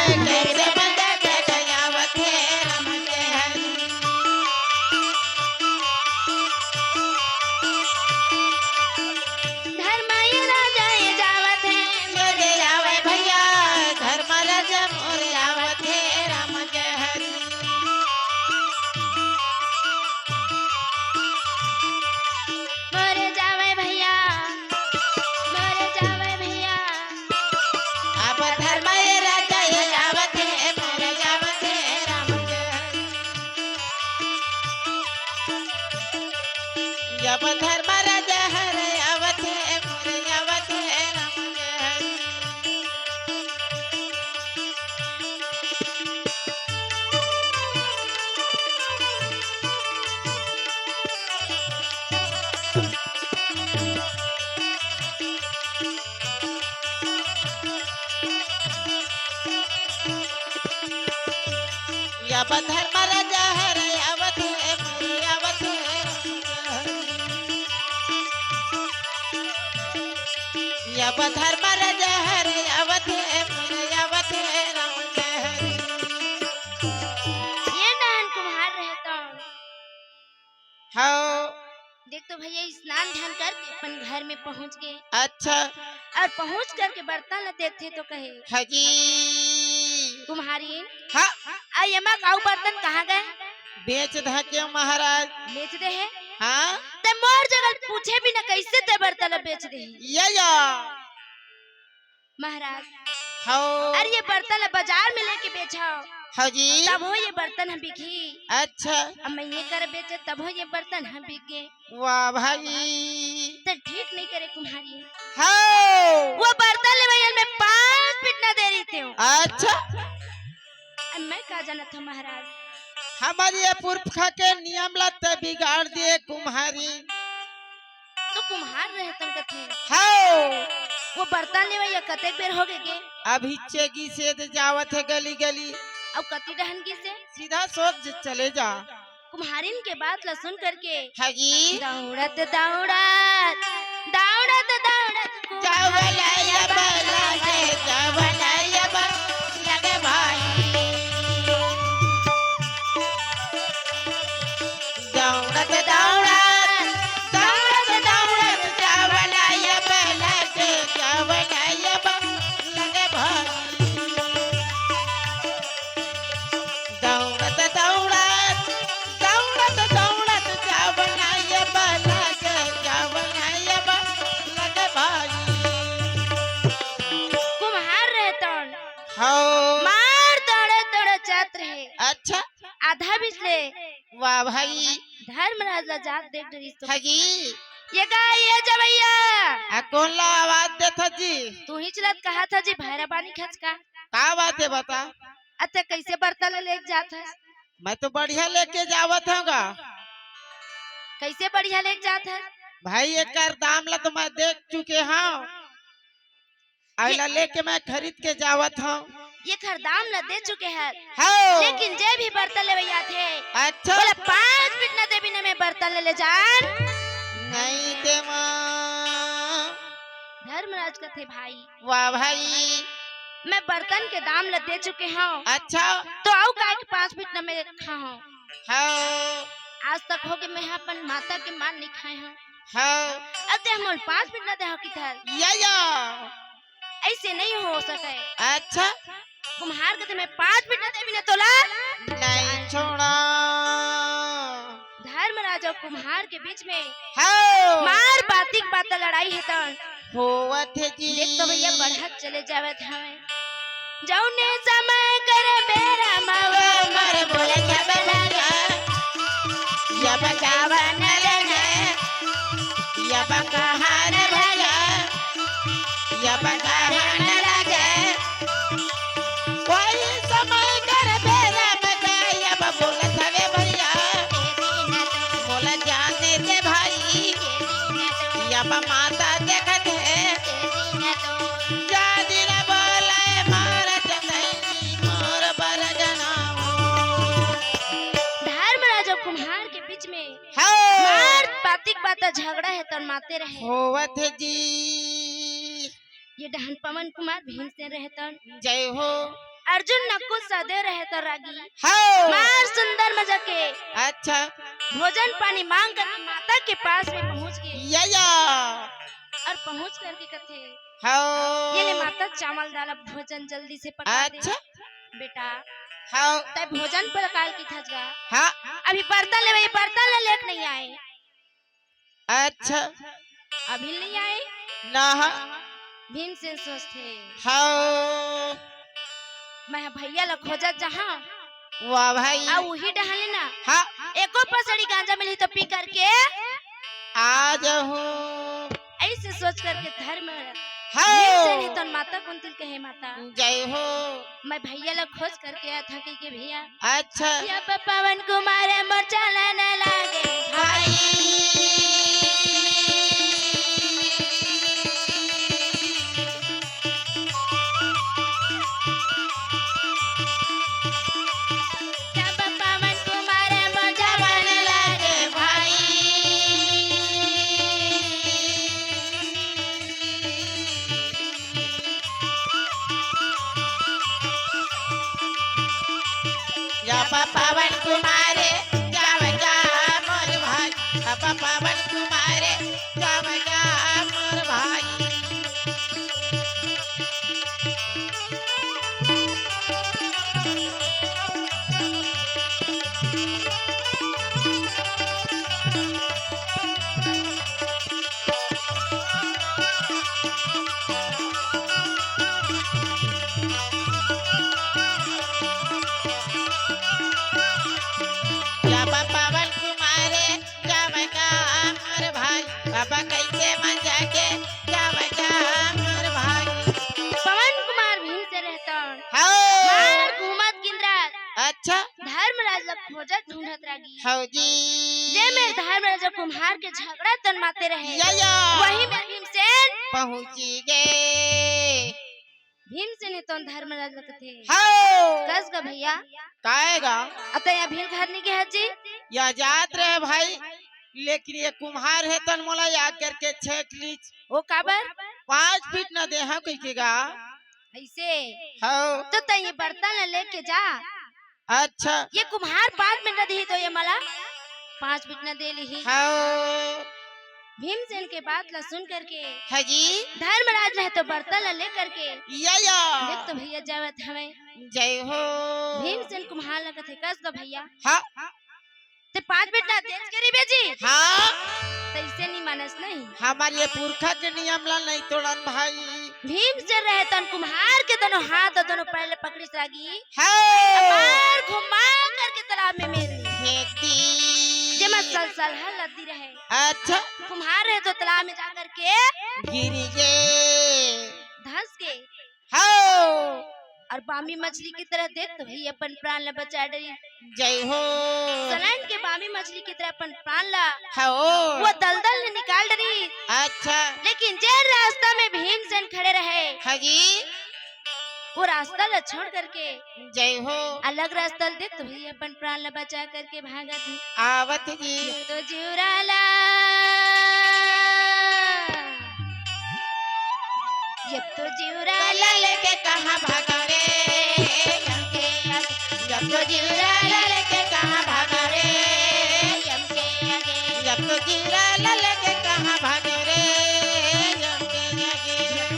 कैसे बंदा के गयावत है राम के हरि। धर्माय राजा ये जावत है मेरे आवे भैया धर्म राजा मोर आवत है राम के हरि। मोरे जावे भैया मोरे जावे भैया अब धर्म राजा ये आवत है मोर आवत है राम के हरि। जब धर्म राजा हर आवत है मोर आवत है राम के हरि। जब धर्म राजा हर आवत है मोर आवत है राम के हरि। जब धर्म राजा हर आवत है मोर आवत है राम के हरि। ये डान कुम्हार रहता हाँ देख तो भैया स्नान ध्यान करके अपन घर में पहुंच गए अच्छा और पहुंच करके बर्तन देखते तो कहे हजी कुम्हारी हाँ यमा काऊ बर्तन कहाँ गए बेच धके महाराज बेच दे है हाँ ते मोर जगह पूछे भी ना कैसे ते बर्तन बेच दे है या महाराज हाँ अरे ये बर्तन बाजार में लेके बेचा हजी तब हो ये बर्तन हम बिकी अच्छा अब मैं ये कर बेचे तब हो ये बर्तन हम बिके वाह भाई तो ठीक नहीं करे तुम्हारी हाँ वो बर्तन ले भैया मैं 5 मिनट ना दे रही थी अच्छा अब मैं कहा जाना था महाराज हमारी ये पुरखा के नियम लत बिगाड़ दिए कुम्हारी। तो कुम्हार रहतन कथे हाँ वो बर्तन ले भैया कते बेर हो गए अभी चेगी से जावत है गली गली अब कति डहनगी से सीधा सोच चले जा कुम्हारिन के बात ला सुन करके हजी दौड़त दौड़त दौड़त दौड़त चावलाया बला के चावलाया लगे भाई दौड़त दौड़त दौड़त दौड़त चावलाया बला के चावलाया लगे भाई दौड़त दौड़त दौड़त दौड़त चावलाया बला के चावलाया लगे भाई। कुम्हार रहतन हाँ मार दौड़त दौड़त जात रहे अच्छा आधा बिचले वाह भाई धर्मराज ला जात देख डरी तो हजी ये गाय ये जवैया कौन ला आवाज देता जी तू ही चलत कहा था जी भैरा पानी खच का का बात है बता अच्छा कैसे बर्तन ले जात है मैं तो बढ़िया लेके जावत हूँगा कैसे बढ़िया ले जात है भाई एक दाम ला तो मैं देख चुके हाँ अगला लेके मैं खरीद के जावत हूँ ये खरदाम ला दे चुके हैं हाँ लेकिन जे भी बर्तन ले भैया थे अच्छा बोले 5 मिनट न देवी ने मैं बर्तन ले जान नहीं दे माँ धर्मराज का थे भाई वाह भाई मैं बर्तन के दाम ला दे चुके हूँ अच्छा तो आओ काय के 5 मिनट न मैं रखा हूँ हाँ आज तक हो गए मैं अपन माता के मान नहीं खाए हूँ हाँ अब ते हम 5 मिनट न दे किधर या ऐसे नहीं हो सके अच्छा कुम्हार कहते मैं 5 मिनट न देवी ने तोला नहीं छोड़ा धर्मराज और कुम्हार के बीच में हाँ मार बातिक बात लड़ाई है तन होवत है जी देख तो भैया बढ़त चले जावत हमें जौने समय कर बेरा मावा मर बोले जब लगा जब जावन लगे जब कहार भला जब कहार लगे कोई समय कर बेरा में जब बोले सवे भैया बोला जाने दे भाई जब माता देखत है जादी न बोले मारत नहीं मोर बर जनाओ धर्मराज और कुम्हार के बीच में हाँ मार बातिक बात झगड़ा है तन माते रहे होवत है जी ये डहन पवन कुमार भीमसेन रहे तन जय हो अर्जुन नक्कुल सदे रहे तो रागी हाँ मार सुंदर मजा के अच्छा भोजन पानी मांग कर माता के पास में पहुंच गए या और पहुंच करके कथे हाँ ये ले माता चावल दाल भोजन जल्दी से पका दे अच्छा बेटा हाँ तब भोजन पर काल की खजगा हाँ अभी बर्तन ले बर्तन ले लेक नहीं आए अच्छा अभी नहीं आए ना भीम से सोचते हाँ मैं भैया ला खोजत जहाँ वाह भाई आ वही डहाले ना हाँ एको पसड़ी गांजा मिली तो पी करके आ जाऊं ऐसे सोच करके धर्म हाँ से नहीं तो माता कुंतिल कहे माता जय हो मैं भैया ला खोज करके आया था कि भैया अच्छा या पवन कुमार मोर्चा लाने लागे भाई या पवन कुमार मोर्चा लाने लागे भाई या पवन कुमारे जाव जा मोर भाई अब पवन कुमारे जाव जा मोर भाई या पवन कुमारे जाव जा मोर भाई अब कैसे मजा के जाव जा मोर भाई पवन कुमार भीम से रहता हाँ मार घूमत किंद्रात अच्छा धर्मराज ला खोजत ढूंढत रागी हाँ जी जे में धर्मराज कुम्हार के झगड़ा तनमाते रहे या वही में भीमसेन पहुंची गए भीमसेन तो धर्मराज लगते हाँ कस का भैया काएगा अतः भील घर नहीं के हजी या जात रहे भाई लेकिन ये कुम्हार है तन मोला याद करके छेक लीच वो काबर 5 फीट न दे हाँ कहेगा ऐसे हाँ तो तय ये बर्तन ला लेके जा अच्छा ये कुम्हार 5 मिनट दी तो ये मला 5 मिनट न दे ली हाँ भीमसेन के बात ला सुन करके हजी धर्मराज रहे तो बर्तन ला ले करके या देख तो भैया जावत हमें जय हो भीमसेन कुम्हार लगत है कस का भैया हाँ ते 5 मिनट ना तेज करी बेजी हाँ तैसे नहीं मानस नहीं हमारे ये पुरखा के नियम ला नहीं तोड़न भाई भीमसेन रहे तन कुम्हार के दोनों हाथ और दोनों पैर ले पकड़ी रागी हाँ मार घुमा करके तालाब में मेरी फेंक दी जे मैं सल हल लदी रहे अच्छा कुम्हार रहे तो तालाब में जा करके गिरी गए धंस के हाँ और बामी मछली की तरह देख तो भई अपन प्राण ला बचा डरी जय हो सलाइन के बामी मछली की तरह अपन प्राण ला हाँ वो दलदल ने निकाल डरी अच्छा लेकिन जे रास्ता में भीमसेन खड़े रहे हजी वो रास्ता ला छोड़ करके जय हो अलग रास्ता देख तो भई अपन प्राण ला बचा करके भागत ही आवत जी तो जीवराला जब तो जीवराला लेके कहाँ भागा रे जब तो जीवरा लेके कहाँ भागा रे जब तो जीवरा लेके कहाँ भागे रे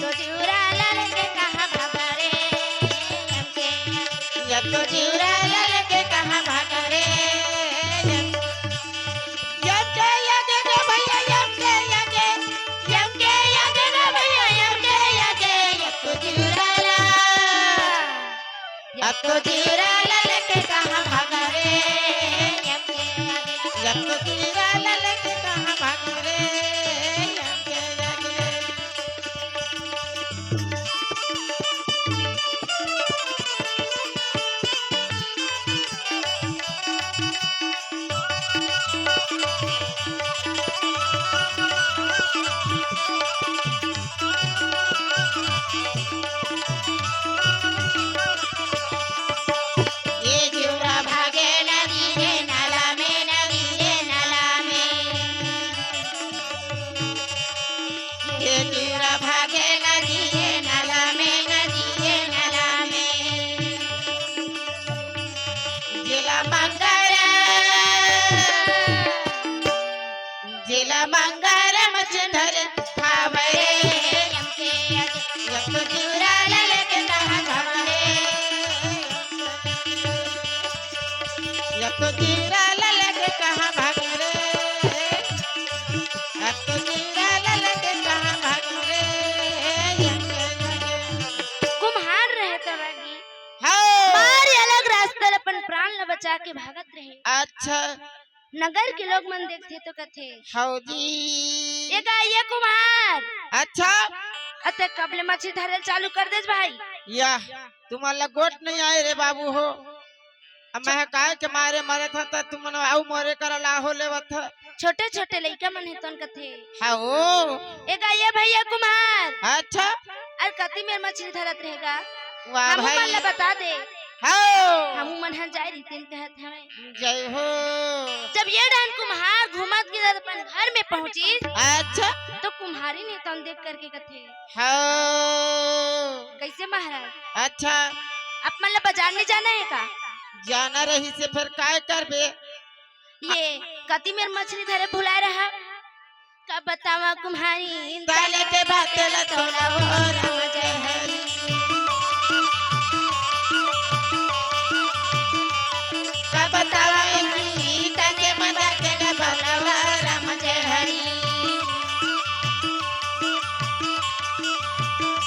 तो जीवराला लेके कहाँ भागा रे जब तो जीवरा लेके कहाँ भागा रे यम के यगे रे भैया यम के यगे रे भैया यम के यगे यब तो जीवरा अब तो जीवरा लेके कहाँ भागा रे जब तो जीवरा लेके कहाँ भागा रे यम के यगे धर खावे यम तो जीरा लेके कहाँ भागे यम तो जीरा लेके कहाँ भागे रे अब तो जीरा लेके कहाँ भागे रे कुम्हार रहे तो रागी हाँ मारे अलग रास्ते अपन प्राण ल बचा के भागत रहे। अच्छा नगर के लोग मन देखते तो कथे हौजी ये कुम्हार अच्छा अते कबले मछली धरल चालू कर देस भाई। या तुम्हारा गोट नहीं आए रे बाबू हो अब मैं काहे के मारे मरे था त तुम मन आउ मरे करला हो लेवत छोटे छोटे लइका मन है तोन कथे हाँ ये भैया कुम्हार अच्छा और कति में मछली धरत रहेगा वाह हम मन भाई ला बता दे हाँ हम मन हन जाए रीतिन कहत हमें। जय हो जब ये डान कुम्हार घूमत के अपन घर में पहुंची अच्छा तो कुम्हारी ने तन देख करके कथे हाँ कैसे महाराज अच्छा आप मन ला बाजार नहीं जाना है का जाना रही से फिर काय करबे ये कति में मछली धरे भुला रहा का बतावा कुम्हारी ताले के बात ला तोला वो राम जय हरि का बतावा गीता के मदा के का बतावा राम जय हरि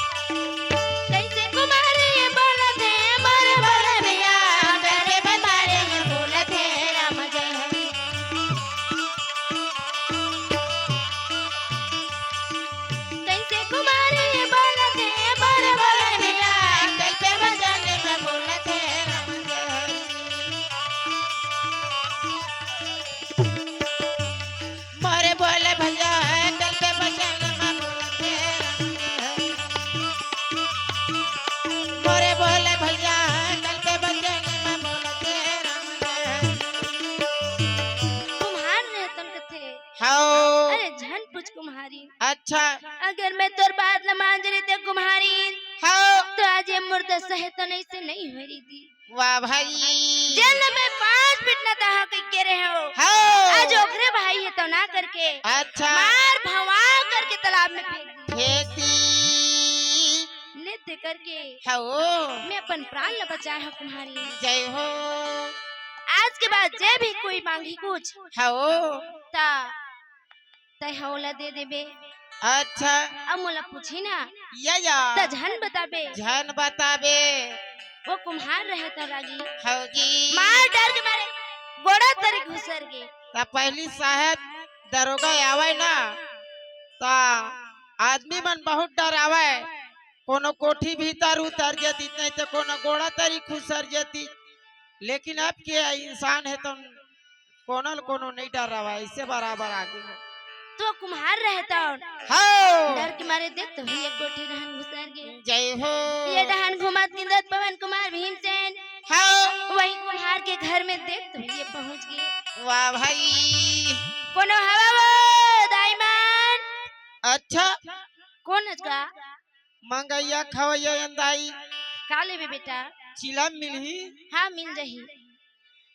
कैसे कुम्हारी ये बोलत है मोरे बोले भैया करके बता रे बोलत है राम जय हरि कैसे कुम्हारी ये बोलत है मोरे बोले भैया कल पे बजाने में बोलत है राम जय हरि मोरे बोले भैया कल पे बजाने में बोलत है राम जय हरि मोरे बोले भैया कल पे बजाने में बोलत है राम जय हरि कुम्हार ने तन कथे हाँ अरे झन पूछ कुम्हारी अच्छा अगर मैं तोर बात न मान रही थे कुम्हारी हाँ तो आज ये मुर्दा सहे तो नहीं से नहीं हो रही थी वाह भाई जेल में 5 बिटना तहा के रहे हो हाँ आज ओखरे भाई है तो ना करके अच्छा मार भवा करके तालाब में फेंक दी खेती नृत्य करके हाँ मैं अपन प्राण ल बचाए हो कुम्हारी। जय हो आज के बाद जे भी कोई मांगी कुछ हाँ ता तय हौला दे देबे। अच्छा अब मोला पूछी ना या ता झन बताबे झन बताबे वो कुम्हार रहे तो रागी हौजी मार डर के मारे गोड़ा तरी घुसर गे ता पहली साहब दरोगा आवे ना ता आदमी मन बहुत डर आवे कोनो कोठी भीतर उतर जती नहीं तो कोनो गोड़ा तरी खुसर जती लेकिन अब के इंसान है तो कोनो न कोनो नहीं डर रहा है इससे बराबर आगे है तो कुम्हार रहता हाँ डर के मारे देख तो ही एक गोठी रहन घुसर गे जय हो ये डहन घुमत निंदत पवन कुमार भीमसेन हाँ वही कुम्हार के घर में देख तो ये पहुंच गए। वाह भाई कोनो हवा वो दाईमान अच्छा कौन का मंगैया खवैया अंदाई काले में बेटा चिलम मिलही हाँ मिल रही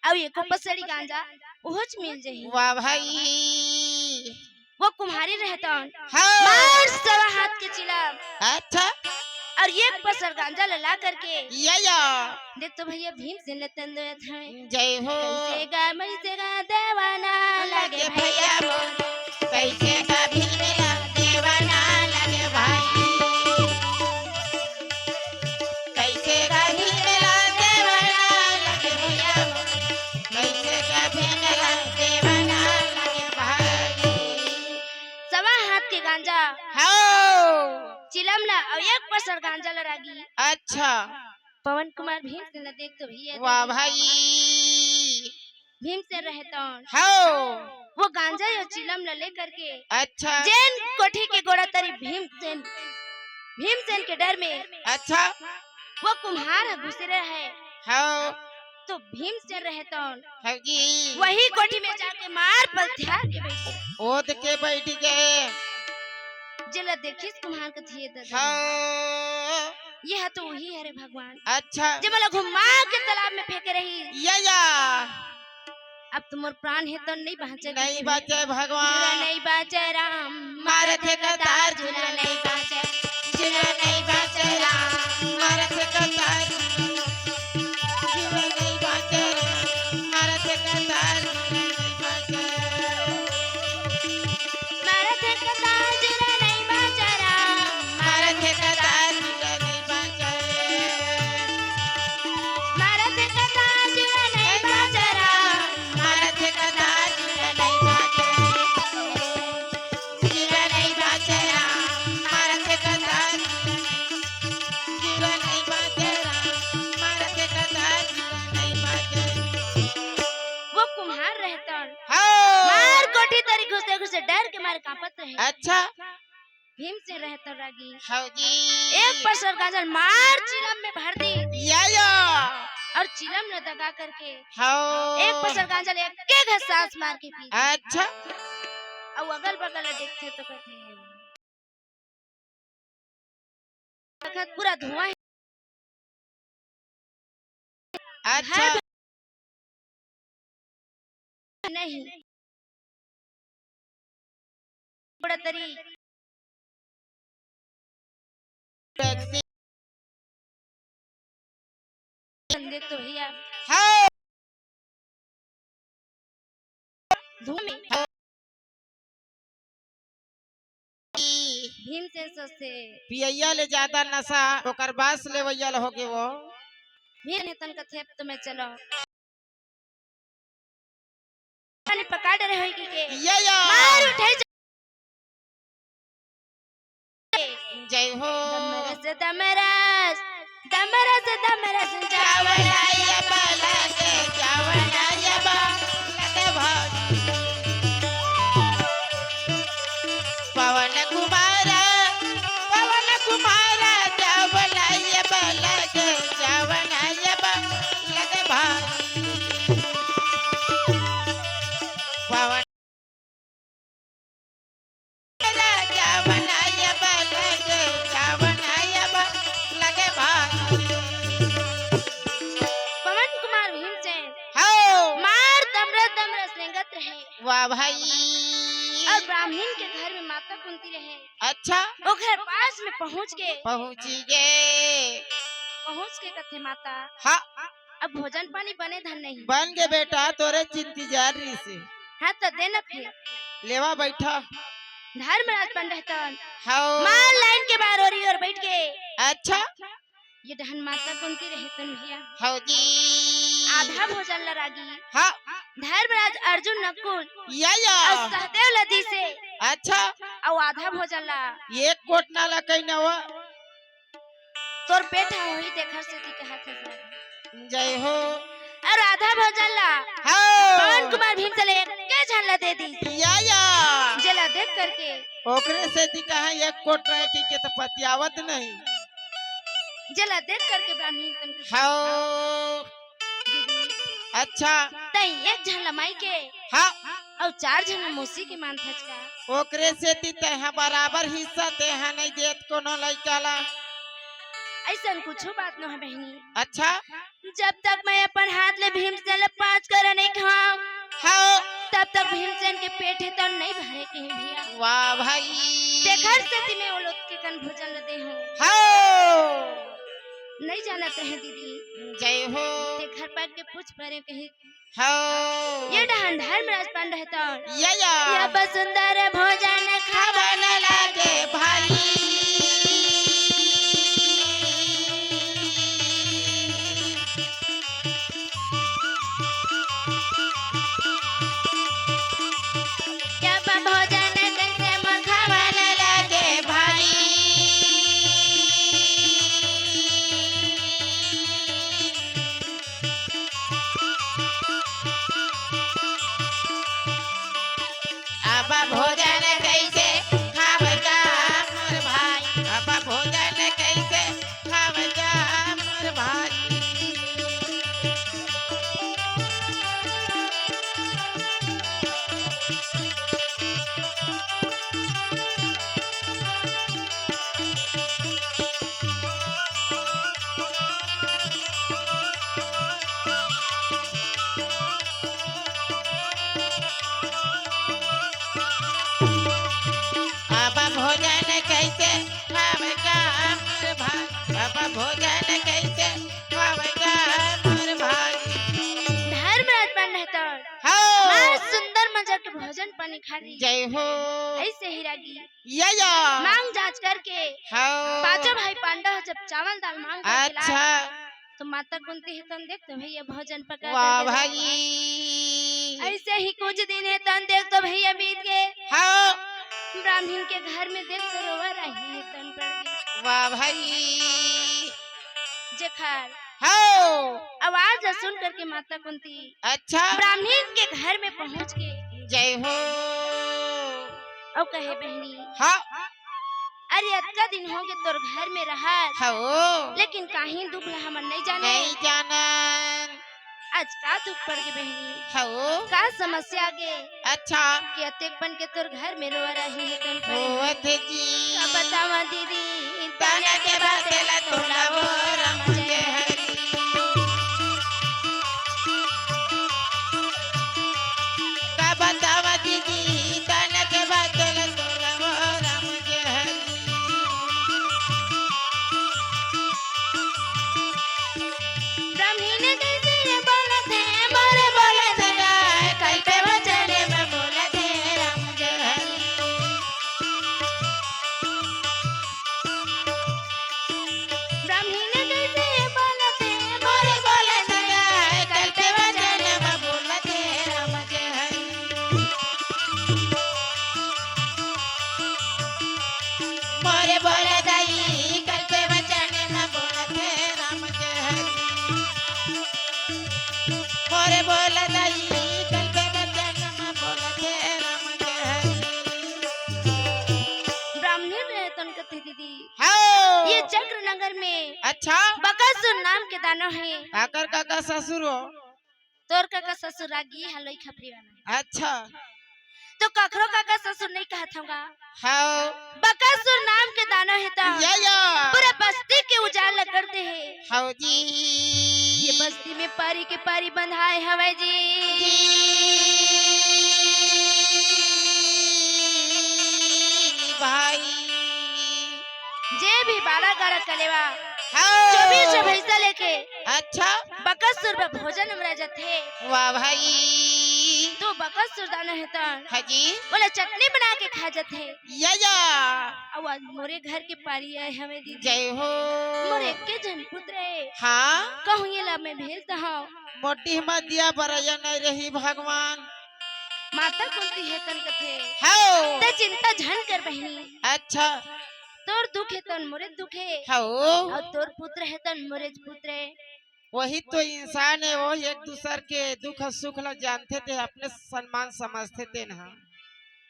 अब ये को पसड़ी गांजा ओहच मिल रही। वाह भाई वो कुम्हारी रहता हाँ मार सवा हाथ के चिलम अच्छा और एक पसर गांजा ला करके या देख तो भैया भीम से लेतन देत है जय हो कैसे गा देवाना लगे भैया मोर कैसे का भी मेरा देवाना लगे भाई कैसे का भी मेरा देवाना लगे भैया मोर कैसे का भी मेरा देवाना लगे भाई सवा हाथ के गांजा हाँ चिलम ला और एक पसर गांजा लगी। अच्छा पवन कुमार भीम से देख तो भैया वाह भाई भीम से रहता हाँ वो गांजा या चिलम ले करके अच्छा जैन कोठी के गोड़ा तरी भीमसेन के डर में अच्छा वो कुम्हार घुसे रहे हाँ तो भीमसेन रहता हाँ जी वही कोठी में जाके मार पलथियार के बैठे ओद के बैठ गए जला देखिस कुम्हार का थिए दादा हाँ ये है तो वही है रे भगवान अच्छा जब मला घुमा के तालाब में फेंक रही या अब तुमर प्राण है तो नहीं बाँचे नहीं बाचे जुरा भगवान नहीं बाँचे राम मारत है कतार जुरा नहीं बाँचे जुरा नहीं बाचे राम मारत है कतार जुरा नहीं बाचे राम मारत है कतार मारत है कतार जुरा नहीं बाँचे राम मारत है कतार जुरा नहीं बाचे मारत है कतार जुरा नहीं बाँचे राम मारत है कतार जुरा नहीं बाचे जुरा नहीं बाचे राम मारत है कतार जुरा नहीं बाचे राम मारत है कतार जुरा नहीं बाचे वो कुम्हार रहता हाँ मार कोठी तरी घुसे घुसे डर के मारे कांपत रहे अच्छा भीम से रहता रागी हाँ जी एक पसर गाजर मार चिलम में भर दी या और चिलम ने दगा करके हाँ एक पसर गाजर एक के घसास मार के पी अच्छा और अगल बगल देखते तो कहते हैं वक्त पूरा धुआं है अच्छा नहीं बड़ा तरी व्यक्ति देख तो भैया हाँ धूम में हाँ। भीम से सोचते पियैया ले ज्यादा नशा ओकर बास लेवैया हो के वो भीम ने तन कथे तुम्हें चलो पानी पका डरे होई के या मार उठे जय हो दमरस दमरस दमरस चावलाया बाला के चावलाया बाला के भाई पवन कुमारा चावलाया बाला के चावलाया बाला के भाई पवन चावलाया बाला के चावलाया बाला के भाई पवन कुमार भीम से हाँ मार दमरस दमरस रेंगत रहे वाह भाई और ब्राह्मण के घर में माता कुंती रहे अच्छा वो घर पास में पहुंच के कथे माता हाँ अब भोजन पानी बने धन नहीं बन गए बेटा तोरे इंतजार रही से हाँ तो देना फिर लेवा बैठा धर्मराज पंडित हाँ मार लाइन के बाहर ओरी और बैठ गए अच्छा ये डहन माता कुंती रहे तन भैया हाँ जी आधा भोजन लरागी हाँ धर्मराज अर्जुन नकुल या और सहदेव लदी से अच्छा और आधा भोजन ला एक कोट नाला कहीं ना हुआ तोर पेट है वही देखर से ती कहा था जय हो और आधा भोजन ला हाँ पवन कुमार भीम चले के झल्ला दे दी या जला देख करके ओकरे से दी कहा एक कोट रहे के तो पतियावत नहीं जला देख करके ब्राह्मण तन हाँ दीदी अच्छा तई एक झल्ला माई के हाँ और 4 झल्ला मौसी के मान थचका ओकरे से ती तेहा बराबर हिस्सा तेहा नहीं देत कोनो लइका ला ऐसा कुछ बात न है बहनी अच्छा जब तक मैं अपन हाथ ले भीमसेन ले 5 कर नहीं खाऊं हाँ तब तक भीमसेन के पेट है तो नहीं भरे के भैया वाह भाई देखर से ती में वो लोग के कन भोजन दे हूं हाँ नहीं जानते हैं दीदी जय हो ते घर पर के पूछ परे कहे हाँ ये डहन धर्मराज पंडित या या बसुंदर भोजन खावन लागे भाई या भोजन कैसे मन खावन लागे भाई अब भोजन कैसे खावजा मोर भाई अब भोजन कैसे खावजा मोर भाई मजा के भोजन पानी खा ली। जय हो। ऐसे ही रागी या मांग जांच करके हाँ पांचों भाई पांडव जब चावल दाल मांग करके अच्छा लाए, तो माता कुंती है तन देख तो भैया भोजन पका वाह करके भाई दे। ऐसे ही कुछ दिन है तन देख तो भैया बीत गए। हाँ ब्राह्मण के घर में देख तो रोवा रही है तन पड़ गई। वाह भाई जेखर हाँ आवाज सुन करके माता कुंती अच्छा ब्राह्मण के घर में पहुंच के जय हो और कहे बहनी हाँ अरे अतका दिन हो गए तोर घर में रहा, हाँ लेकिन काहे दुख ला हमन नहीं जाने। नहीं जानन आज का दुख पड़ गए बहनी, हाँ का समस्या गे अच्छा कि अतेक बन के तोर घर में रो रही है तन पर होत जी का बतावा दीदी ताना के बातेला तोला वो राम जय हरि का बतावा दीदी ताना के बातेला तोला वो राम जय हरि ब्राह्मण कैसे बोलत है मोरे बोलत है कल पे वचन में बोलत है राम जय हरि। ब्राह्मण कैसे बोलत है मोरे बोलत है कल पे वचन में बोलत है राम जय हरि। मोरे बोले दाई कल पे वचन में बोलत है राम जय हरि मोरे बोले दाई कल पे वचन में बोलत है राम जय हरि ब्राह्मण रहे तन कथे दीदी हाँ ये चक्र नगर में अच्छा बकासुर नाम के दानो है। आकर काका ससुर हो तोर काका ससुर रागी हलोई खपरी वाला अच्छा तो कखरो काका ससुर नहीं कहत होगा। हाँ बकासुर नाम के दानो है तो या पूरा बस्ती के उजाला करते हैं। हाँ जी ये बस्ती में पारी के पारी बंधाए हवे जी। भाई जे भी बाड़ा गाड़ा कलेवा हाँ 24 भैसा लेके अच्छा बकासुर पे भोजन हमरा जाते वाह भाई तो बकासुर दानो है तो हाजी बोले चटनी बना के खा जाते या अब आज मोरे घर के पारी आए हमें दीदी जय हो मोरे के जन पुत्र है हाँ कहूँ ये ला मैं भेजता हूँ। मोटी मत दिया बरैया नहीं रही भगवान माता कुंती है तन कथे हाँ ते चिंता झन कर बहनी अच्छा तोर दुख है तन मोरे दुख है हाँ और तोर पुत्र है तन मोरे पुत्र है। वही तो इंसान है वो एक दूसर के दुख सुख ला जानते थे अपने सम्मान समझते थे ना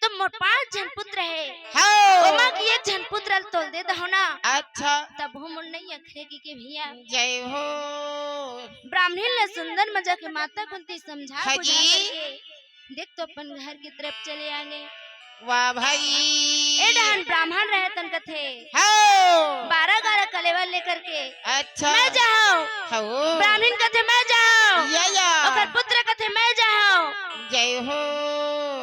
तो मोर 5 जन पुत्र है हाँ ओमा की एक जन पुत्र तोल दे दहो ना अच्छा तब हम नहीं अखरे के भैया जय हो ब्राह्मण ने सुंदर मजा के माता कुंती समझा हाँ बुझा जी। करके देख तो अपन घर की तरफ चले आने। वाह भाई ए डहन ब्राह्मण रहे तन कथे हाँ 12 कलेवर लेकर के अच्छा मैं जाओ हाँ ब्राह्मण कथे मैं जाओ या ओकर पुत्र कथे मैं जाओ। जय हो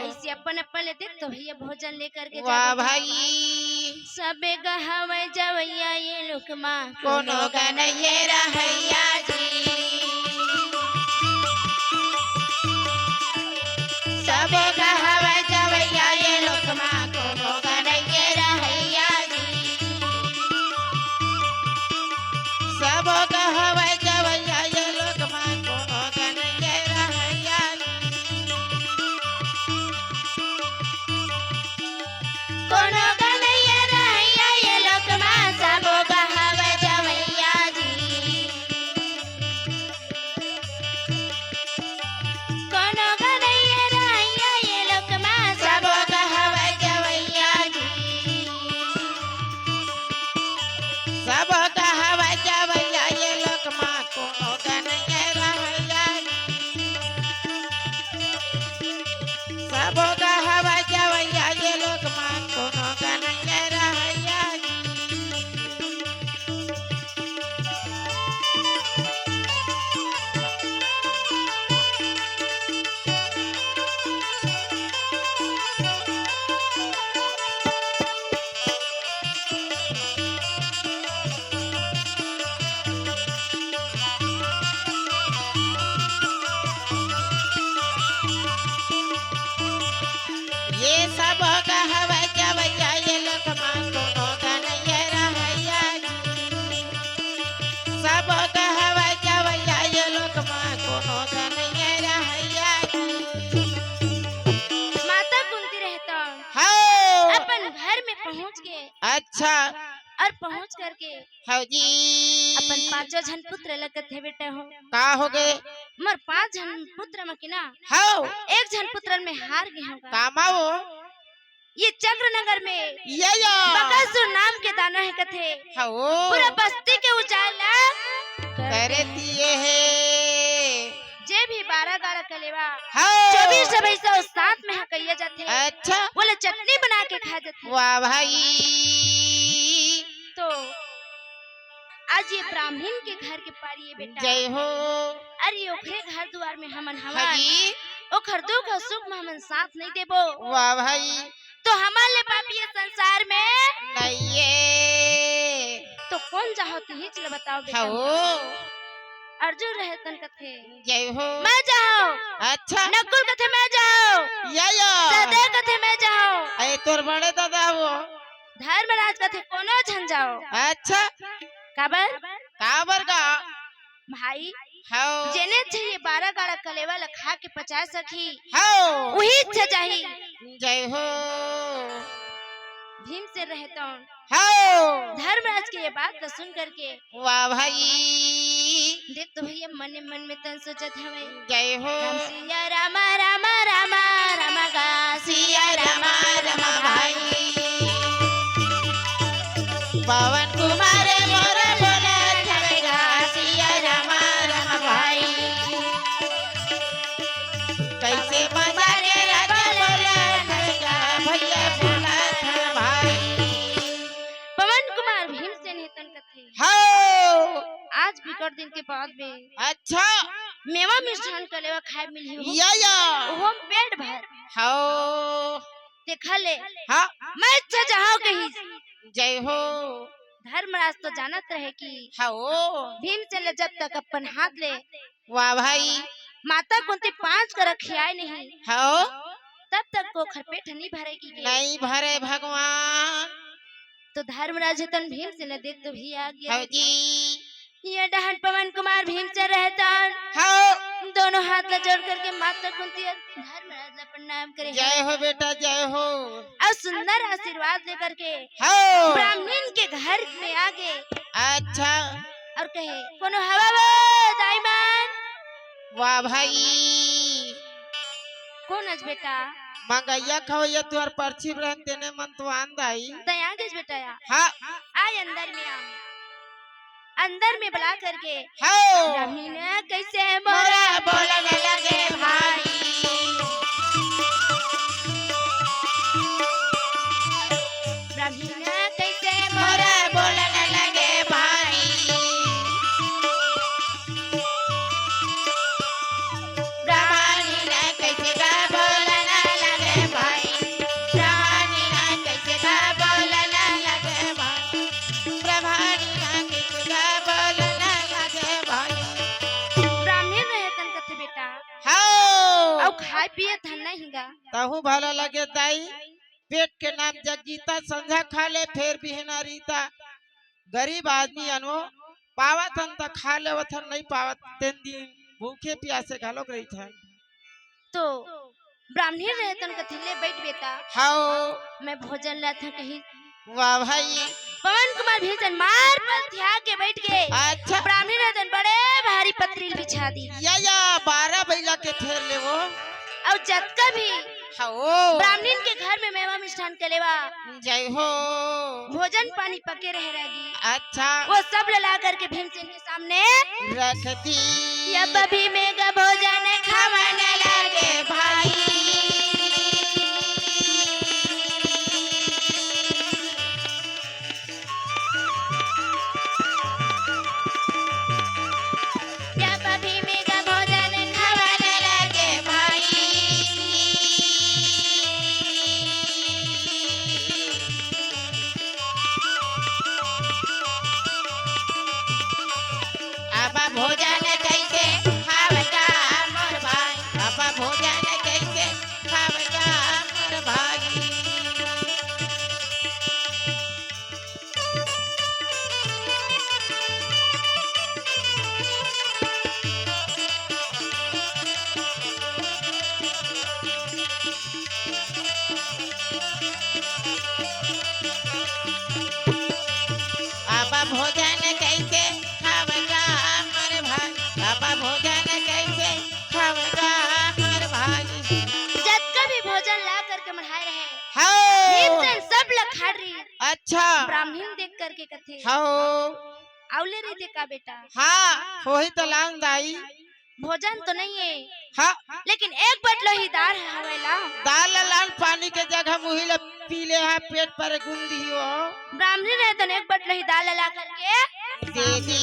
ऐसे अपन अपन लेते तो भैया भोजन लेकर के वाह जाते थे। भाई सबे गहवे जवैया ये लुकमा कोनो गनये रहैया जी सब कहवे जवैया ये लोकमा कोनो गनये रहैया जी सब कहवे जवैया ये लोकमा कोनो गनये रहैया कोनो गनैया रहैया ये लुकमा सबो गहवे जवैया जी। अच्छा और पहुंच करके हाँ जी अपन पांचों जन पुत्र लगत है बेटा हो। का हो गए मर 5 जन पुत्र में ना हाँ एक जन पुत्र में हार गए होगा। कामाओ ये चक्रनगर में या बकासुर नाम के दाना है कथे हाँ पूरा बस्ती के उजाला करे दिए है जे भी 12 गाड़ा कलेवा हाँ 24 साथ में कहिए जाते अच्छा बोले चटनी बना के खा जाते। वाह भाई तो आज ये ब्राह्मण के घर के पारी है बेटा। जय हो अरे ओखरे घर द्वार में हमन हाँ हवन जी ओखर दुख और सुख में हमन साथ नहीं देबो वाह भाई तो हमारे लिए पापी ये संसार में नहीं ये तो कौन चाहो तू ही चल बताओ बेटा। हाँ अर्जुन रहे तन कथे जय हो मैं जाओ अच्छा नकुल कथे मैं जाओ या सहदेव कथे मैं जाओ अरे तोर बड़े दादा वो धर्मराज कथे कोनो झन जाओ। अच्छा काबर काबर का भाई हाँ जेने थे ये 12 गाड़ा कलेवा ल खा के पचा सकी हाँ वही इच्छा चाही। जय हो भीम से रहता हूँ हाँ धर्मराज की ये बात तो सुन करके वाह भाई देख तो भैया मन मन में तन सोचत हवे जय हो राम सिया रामा रामा रामा रामा गा सिया रमा रमा भाई पवन कुमार मोर बोले छवेगा सिया रमा रमा भाई कैसे मजा के राजा बोले छवेगा भैया बोला था भाई पवन कुमार भीम से नेतन कथे हाँ आज बिकट दिन के बाद में अच्छा मेवा मिष्ठान कलेवा खाए मिली हो या वो पेट भर हाँ देखा ले हाँ मैं इच्छा चाहो कहीं जय हो धर्मराज तो जानत रहे कि हाँ भीम चले जब तक अपन हाथ ले वाह भाई माता कुंती 5 कर खियाए नहीं हाँ तब तक को खरपेट नहीं भरेगी के। नहीं भरे भगवान तो धर्मराज तन भीम से न देख तो भी आ गया हाँ जी ये डहन पवन कुमार भीम से रहता हाँ दोनों हाथ ला जोड़ करके माता कुंती और धर्मराज ला प्रणाम करे जय हो बेटा जय हो और सुंदर आशीर्वाद लेकर के हाँ ब्राह्मण के घर में आगे अच्छा और कहे कोनो हवा वो दाईमान वाह भाई कौन आज बेटा मंगैया खवैया तुहार पर्ची रहन तेने मन तो आंदाई तय आगे बेटा या हाँ आय अंदर में आ अंदर में बुला करके हाँ ब्राह्मण कैसे मोरा मोरा बोलने लगे भाई ब्राह्मण कैसे मोरा मोरा बोलने लगे भाई ब्राह्मणी ने कैसे का बोलने लगे भाई ब्राह्मणी ने कैसे का बोलने लगे भाई ब्राह्मणी ने कैसे का बोलने लगे भाई ब्राह्मण रहे तन कथे बेटा हाँ और खाए पिए धन नहीं गा तहु भला लगे दाई पेट के नाम जगजीता संझा खा ले फिर बिहना रीता गरीब आदमी अनो पावत हन त खा ले वथन नहीं पावत तीन दिन भूखे प्यासे घालोक रही था तो ब्राह्मण रहे तन कथे ले बैठ बेटा हाओ मैं भोजन ला था कहीं वाह भाई पवन कुमार भीषण मार पर त्याग के बैठ गए अच्छा ब्राह्मण रहे तन बड़े भारी पत्रील बिछा दी या 12 बैला के फेर ले वो और जत्का भी हाओ ब्राह्मण के घर में मेवा मिष्ठान कलेवा जय हो भोजन पानी पके रह रहेगी अच्छा वो सब ला करके भीमसेन के सामने रख दी अब भी मेगा भोजन खाने लगे भाई अब भी मेगा भोजन खाने लगे भाई अब भोजन कैसे खावता भोजन कैसे खावेगा हमारे भाई। जब कभी भोजन ला करके मढ़ाए रहे हाँ भीमसेन सब लोग खा रही अच्छा ब्राह्मण देख करके कथे हाँ आवले रही देखा बेटा हाँ वही तो लान दाई भोजन तो नहीं है हाँ लेकिन एक बटलो ही दाल है हवेला दाल लाल पानी के जगह मुही ला पीले है पेट पर गुंदी हो ब्राह्मण रहता एक बटलो ही दाल ला करके दे दी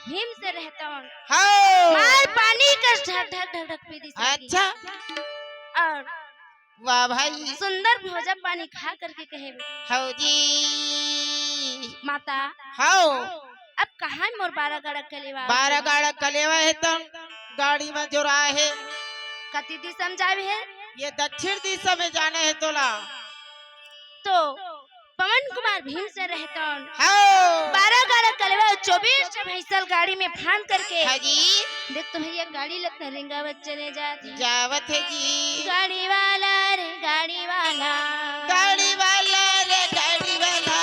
भीम से रहता हूँ हाँ मार पानी का ढक ढक ढक ढक पी दी अच्छा और वाह भाई सुंदर भोजन पानी खा करके कहे हाउ जी माता हाउ अब कहाँ मोर 12 गाड़ा कलेवा 12 गाड़ा कलेवा है तो गाड़ी में जो रहा है कति दी समझावे है ये दक्षिण दिशा में जाना है तोला तो पवन कुमार भीम से रहता हूँ हाउ 12 गाड़ा कलेवा 24 भैंसल गाड़ी में फान करके हाजी देख तो भैया गाड़ी लगता रिंगावत चले जाती जावत है जी गाड़ी वाला रे गाड़ी वाला गाड़ी वाला रे गाड़ी वाला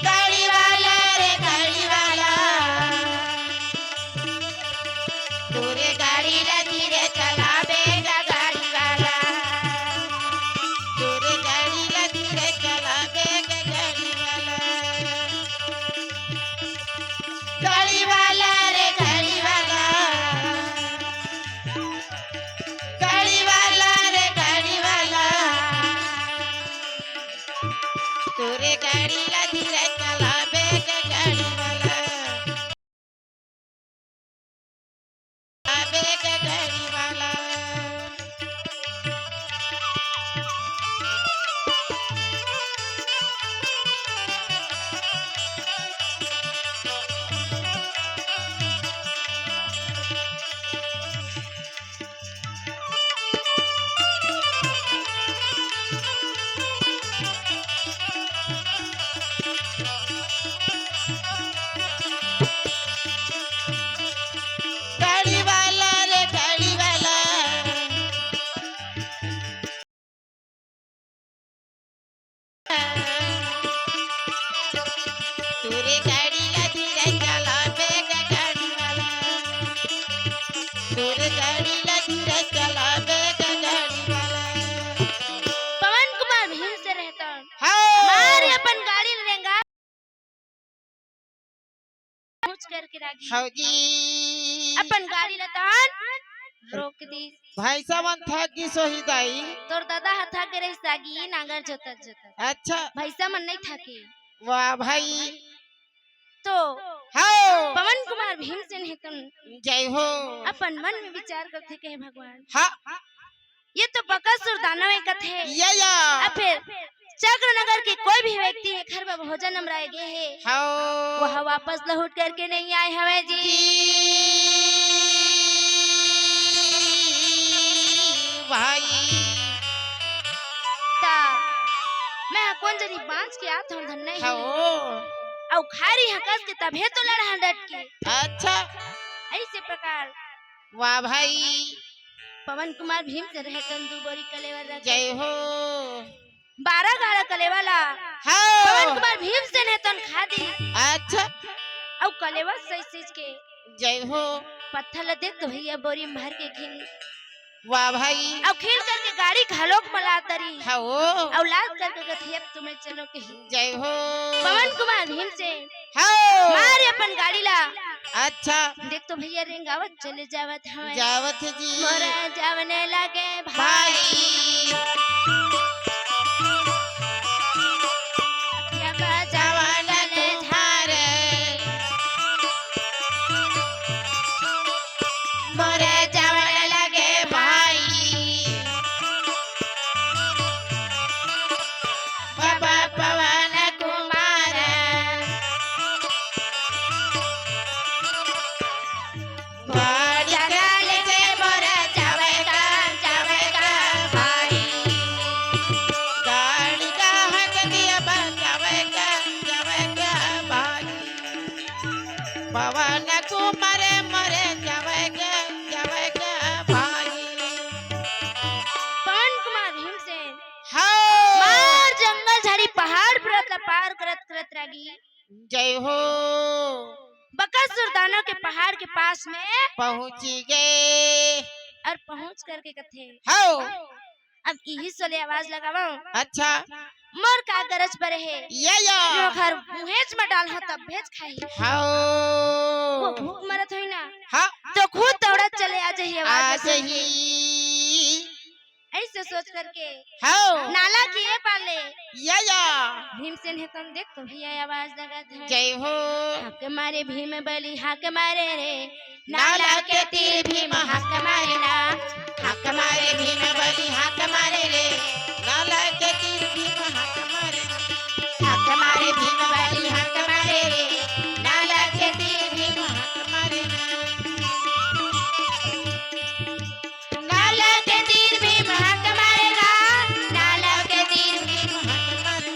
गाड़ी वाला रे गाड़ी वाला तोरे गाड़ी ला धीरे चलावेगा गाड़ी वाला तोरे गाड़ी ला धीरे चलावेगा गाड़ी वाला गाड़ी वाला रे गाड़ी वाला गाड़ी वाला रे गाड़ी वाला तोरे गाड़ी ला धीरे चलावेगा गाड़ी वाला चलावेगा गाड़ी वाला गाड़ी वाला रे गाड़ी वाला तोरे गाड़ी ला धीरे चलावेगा गाड़ी वाला तोरे गाड़ी ला धीरे चलावेगा गाड़ी वाला पवन कुमार भीम से रहता हूँ हाँ मारे अपन गाड़ी रेंगा पूछ करके रागी हाउ जी अपन गाड़ी लतान रोक दी भाई सामान थक गई सोही दाई तोर दादा हथा के रही सागी नांगर जोतत जोतत अच्छा भैसा मन नहीं थके वाह भाई तो हाँ पवन कुमार भीम से नहीं तुम जय हो अपन मन में विचार करते कहे भगवान हाँ ये तो बकासुर दानव एक थे या अब फिर चक्रनगर के कोई भी व्यक्ति है घर में भोजन हमराए गए है हाँ वह वापस लौट करके नहीं आए हमें जी भाई ता मैं कौन जरी बांच के आत हूं धन नहीं हाँ औ खारी हकस के तभे तो लड़ डट के अच्छा ऐसे प्रकार वाह भाई पवन कुमार भीम से रहतन दू बोरी कलेवर रख जय हो 12 गाड़ा कलेवाला पवन हाँ कुमार भीम से रहतन खा दी अच्छा औ कलेवर सही चीज के जय हो पत्थर ल देख तो भैया बोरी में भर के खिल वाह भाई औ खिल करके गाड़ी घालोक मला तरी हाँ औलाद करके गथियत तुम्हें चलो के जय हो पवन कुमार भीम से हाँ मारे अपन गाड़ी ला अच्छा देख तो भैया रेंगावत चले जावत हमें जावत जी मोरा जावने लगे भाई जब जावने झारे मोरे जावने लगे भाई बाबा पवन कुमार गाड़ी गाड़ी से मोरे जावेगा जावेगा भाई गाड़ी का हक दिया जावेगा जावेगा भाई पवन कुमार मरे जावेगा जावेगा भाई पवन कुमार भीम से हाँ मार जंगल झाड़ी पहाड़ पर पार करत करत रागी जय हो। बकासुर दानव के पहाड़ के पास में पहुंची गए। और पहुंच करके कथे हो। अब यही सोले आवाज लगावा अच्छा। मोर का गरज पर है या जो घर मुहेज में डाल हो तब भेज खाई हो। वो भूख मरत हुई ना हाँ। तो खुद दौड़त चले आ जाइए आवाज आज सुन के। ही। ऐसे सोच करके हो। नाला किए पाले या भीमसेन है तुम देख तो भैया आवाज लगा था जय हो। हाक मारे भीम बलि हाक मारे रे नाला के तीर भीम हाक मारे ना। हाक मारे भीम बलि हाक मारे रे। नाला के तीर भीम हाक मारे। हाक मारे भीम बलि हाक मारे रे। नाला के तीर भीम हाक मारे ना। नाला के तीर भीम हाक मारेगा नाला के तीर भीम हाक मारे।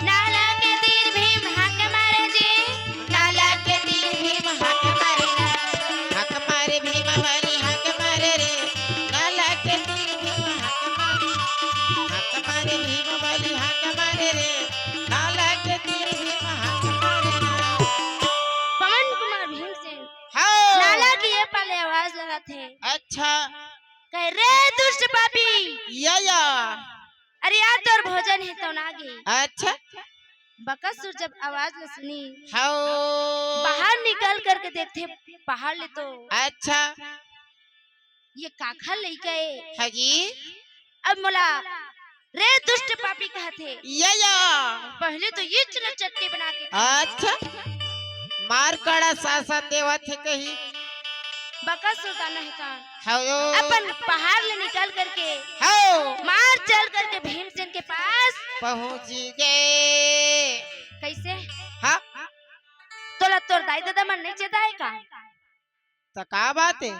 नाला के तीर भीम हाक मारे जी नाला के तीर भीम हाक मारे ना। हाक मारे भीम बलि हाक मारे रे। नाला के तीर भीम हाक मारे। हाक मारे भीम बलि हाक मारे रे। नाला के तीर भीम हाक मारे ना। पवन कुमार भीमसेन हो। नाला की ये पाले आवाज लगा थे अच्छा। कह रे दुष्ट पापी या अरे यार तोर भोजन है तो ना गे अच्छा। बकासुर जब आवाज न सुनी हो। बाहर निकल करके देखते पहाड़ ले तो अच्छा। ये काखा लइका है हाजी। अब मोला रे दुष्ट पापी कहते या पहले तो ये चला चट्टी बना के खा। अच्छा। मार कड़ा शासन देवा थे कही। बकासुर दाना है कान हो। अपन पहाड़ ले निकल करके हो। मार चल करके भीमसेन के पास पहुंची गए। कैसे हाँ। तोला तोर दाई दादा मन नहीं चेता है का तो का बात है।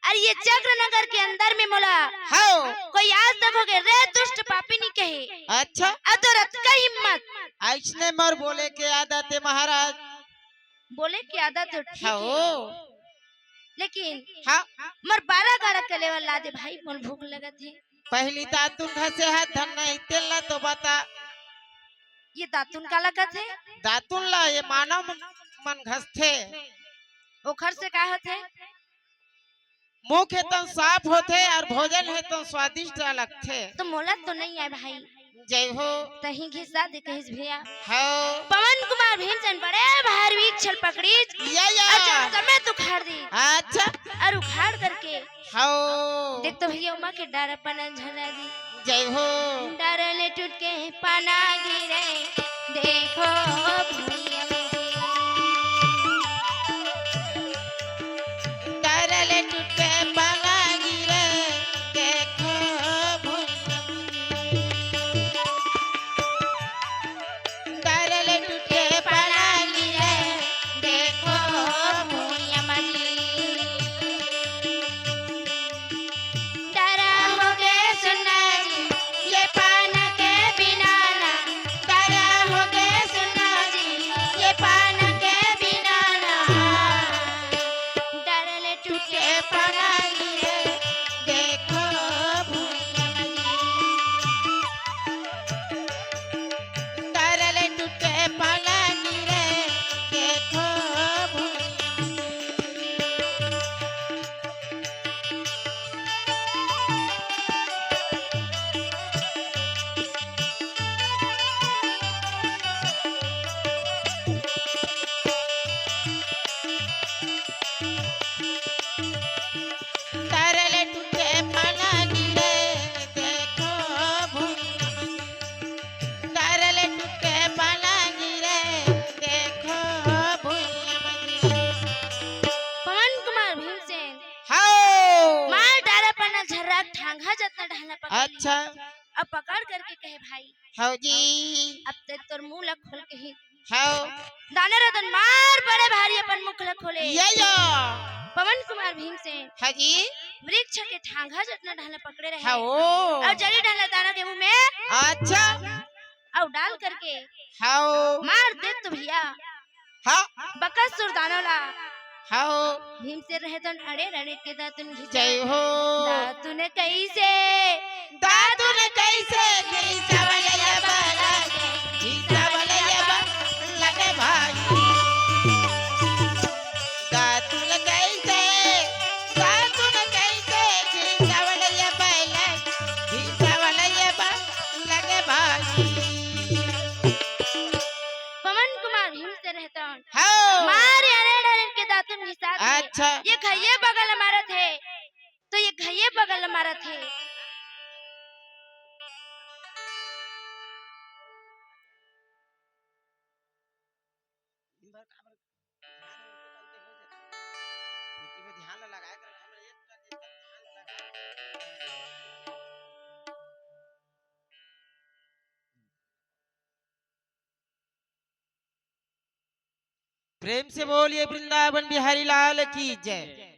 अरे ये चक्र नगर के अंदर में मोला हो। कोई आज देखोगे रे दुष्ट पापी नहीं कहे अच्छा। अब तो रथ का हिम्मत ऐसने मर बोले के आदत है महाराज। बोले की आदत तो ठीक हो। है लेकिन हाँ। मर 12 गाड़ा के लेवल ला दे भाई मन भूख लगत है पहली दातुन घसे है धन नहीं तेल ला तो बता। ये दातुन का लगत है दातुन ला ये मानव मन घसते। ओखर से का होत है मुंह के तो साफ होते और भोजन है तो स्वादिष्ट लगते। तो मोला तो नहीं है भाई जय हो। तही घिसा दे कहिस भैया हो। पवन कुमार भीमसेन बड़े भारी छल पकड़ी या और जब समय तो उखाड़ दी अच्छा। और उखाड़ करके हो। देख तो भैया उमा के डारा पना झला दी जय हो। डारले टूट के पाना गिरे देखो भैया डरले टूटे पाला गिरे देखो भुइयां। डरले टूटे पाला गिरे देखो भुइयां मजी। डरा हो गए सुना जी ये पाना के बिना ना डरा हो गए सुना जी ये पाना के बिना ना डरले टूटे टूटे पाला गिरे देखो भुइयां मजी। डरले टूटे पाला गिरे देखो भुइयां मजी। डरले टूटे पाला गिरे देखो भुइयां मजी। डरले टूटे पाला गिरे देखो भुइयां मजी। पवन कुमार भीमसेन हो। मार डारा पना झर्रा ठांगा जतना ढाला पकड़ ली। अच्छा। अब पकड़ करके कहे भाई हो जी। अब ते तोर मुंह ला खोल के ही हो। दाने रतन मार बड़े भारी अपन मुख ला खोले या पवन कुमार भीमसेन हाजी। वृक्ष के ठांगा जतना ढाला पकड़े रहे हो। और जड़ी ढाला दाना के मुंह में अच्छा। और डाल करके हो। मार दे तो भैया हाँ। बकासुर दानोला हो। भीमसेन रहे तो अड़े रड़े के दातुन घिचा जय हो। दातुन कैसे दादुन कैसे घिसावले बाला घिसावले लगे भा ये बगल मारा थे तो ये घये बगल मारा थे। प्रेम से बोलिए वृंदावन बिहारी लाल की जय।